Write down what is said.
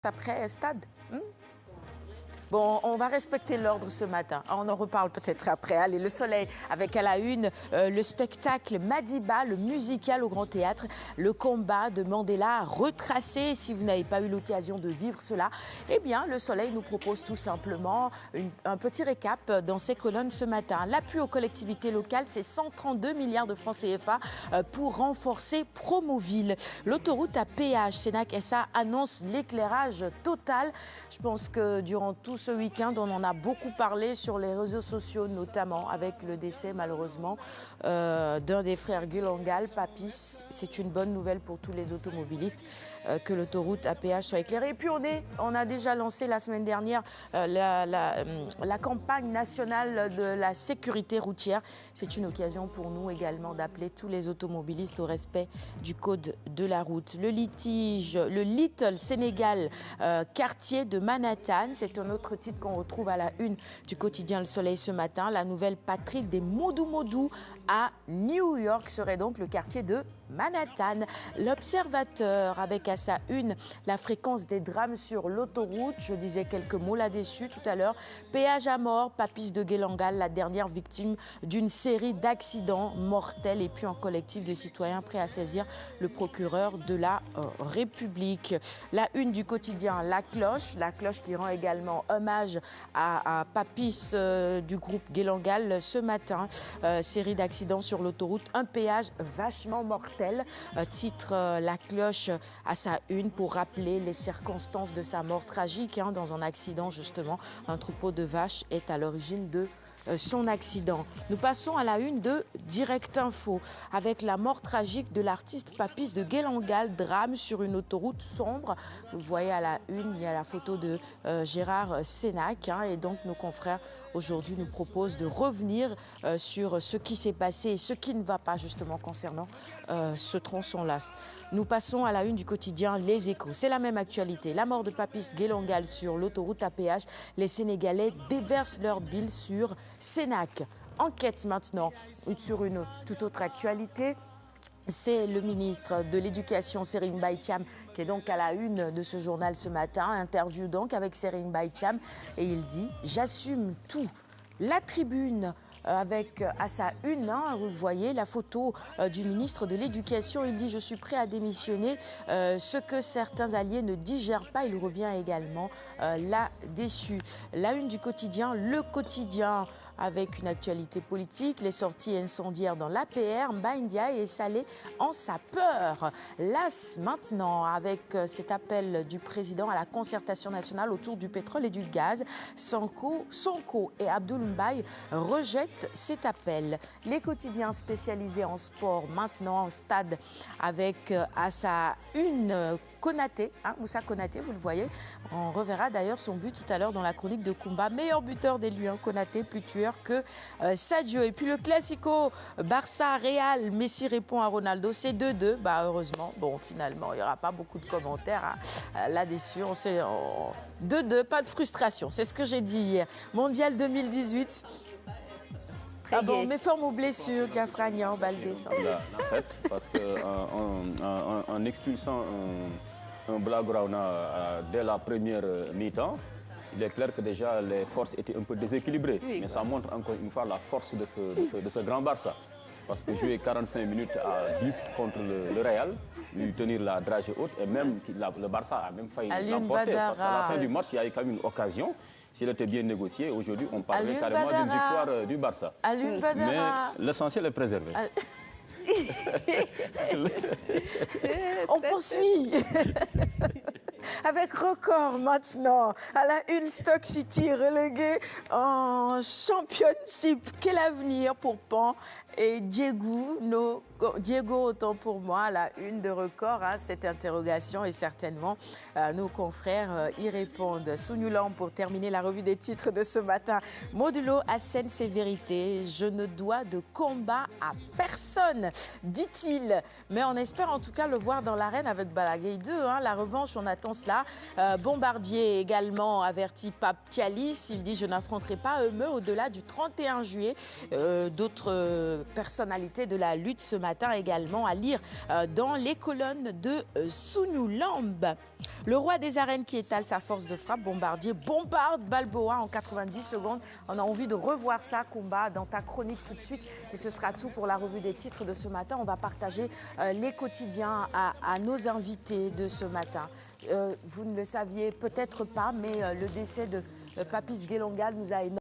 Après stade. Bon, on va respecter l'ordre ce matin. On en reparle peut-être après. Allez, le soleil avec à la une le spectacle Madiba, le musical au Grand Théâtre, le combat de Mandela retracé. Si vous n'avez pas eu l'occasion de vivre cela, eh bien, le soleil nous propose tout simplement un petit récap dans ses colonnes ce matin. L'appui aux collectivités locales, c'est 132 milliards de francs CFA pour renforcer Promoville. L'autoroute à péage, Sénac SA annonce l'éclairage total. Je pense que durant tout ce week-end, on en a beaucoup parlé sur les réseaux sociaux, notamment avec le décès malheureusement d'un des frères Guelangal, Papis. C'est une bonne nouvelle pour tous les automobilistes que l'autoroute à péage soit éclairée. Et puis on a déjà lancé la semaine dernière la campagne nationale de la sécurité routière. C'est une occasion pour nous également d'appeler tous les automobilistes au respect du code de la route. Le Little Sénégal, quartier de Manhattan, c'est un autre titre qu'on retrouve à la une du quotidien Le Soleil ce matin. La nouvelle patrie des Modou à New York serait donc le quartier de Manhattan. L'Observateur avec à sa une la fréquence des drames sur l'autoroute. Je disais quelques mots là-dessus tout à l'heure. Péage à mort, Papis de Guelangal, la dernière victime d'une série d'accidents mortels. Et puis un collectif de citoyens prêts à saisir le procureur de la République. La une du quotidien La Cloche qui rend également hommage à Papis du groupe Guelangal ce matin. Série d'accidents sur l'autoroute, un péage vachement mortel. Titre La Cloche à sa une pour rappeler les circonstances de sa mort tragique dans un accident justement. Un troupeau de vaches est à l'origine de son accident. Nous passons à la une de Direct Info avec la mort tragique de l'artiste Papis de Guelangal, drame sur une autoroute sombre. Vous voyez à la une, il y a la photo de Gérard Sénac et donc nos confrères aujourd'hui nous proposent de revenir sur ce qui s'est passé et ce qui ne va pas justement concernant ce tronçon-là. Nous passons à la une du quotidien Les Échos. C'est la même actualité. La mort de Papis Guelangal sur l'autoroute à péage. Les Sénégalais déversent leur bile sur Sénac. Enquête maintenant sur une toute autre actualité. C'est le ministre de l'Éducation, Serigne Mbaye Thiam, qui est donc à la une de ce journal ce matin. Interview donc avec Serigne Mbaye Thiam et il dit « J'assume tout ». La Tribune avec à sa une, vous voyez la photo du ministre de l'Éducation. Il dit « Je suis prêt à démissionner ». Ce que certains alliés ne digèrent pas, il revient également là-dessus. La une du quotidien, Le Quotidien, avec une actualité politique, les sorties incendiaires dans l'APR, Mbaye Ndiaye est salé en sapeur. L'AS maintenant, avec cet appel du président à la concertation nationale autour du pétrole et du gaz. Sonko et Abdoul Mbaye rejettent cet appel. Les quotidiens spécialisés en sport maintenant en stade avec à sa une Konaté, Moussa Konaté, vous le voyez. On reverra d'ailleurs son but tout à l'heure dans la chronique de Kumba. Meilleur buteur des Lions, Konaté, plus tueur que Sadio. Et puis le classico, Barça-Real, Messi répond à Ronaldo, c'est 2-2. Heureusement, bon, finalement, il n'y aura pas beaucoup de commentaires là-dessus. 2-2, pas de frustration, c'est ce que j'ai dit hier. Mondial 2018. Mes formes aux blessures, Diafra Niang, Baldé. En fait, parce qu'en expulsant un Blaugrana dès la première mi-temps, il est clair que déjà les forces étaient un peu déséquilibrées. Oui, mais ça montre encore une fois la force de ce grand Barça. Parce que jouer 45 minutes à 10 contre le Real, lui tenir la dragée haute, et même le Barça a même failli l'emporter. Parce qu'à la fin du match, il y a eu quand même une occasion. S'il était bien négocié, aujourd'hui, on parlait carrément d'une victoire du Barça. Mais l'essentiel est préservé. On poursuit avec Record maintenant. À la une, Stock City relégué en Championship. Quel avenir pour Pan et Diego, autant pour moi, à la une de Record, cette interrogation et certainement nos confrères y répondent. Sougnoulans pour terminer la revue des titres de ce matin. Modulo assène ses vérités. Je ne dois de combat à personne, dit-il. Mais on espère en tout cas le voir dans l'arène avec Balaguer 2. La revanche, on attend sens-là. Bombardier également averti Pape Thialis. Il dit « Je n'affronterai pas Eumeu au-delà du 31 juillet ». D'autres personnalités de la lutte ce matin également à lire dans les colonnes de Sunoulamb. Le roi des arènes qui étale sa force de frappe, Bombardier bombarde Balboa en 90 secondes. On a envie de revoir ça, Kumba, dans ta chronique tout de suite. Et ce sera tout pour la revue des titres de ce matin. On va partager les quotidiens à nos invités de ce matin. Vous ne le saviez peut-être pas, mais le décès de Papis Gelongal nous a énormément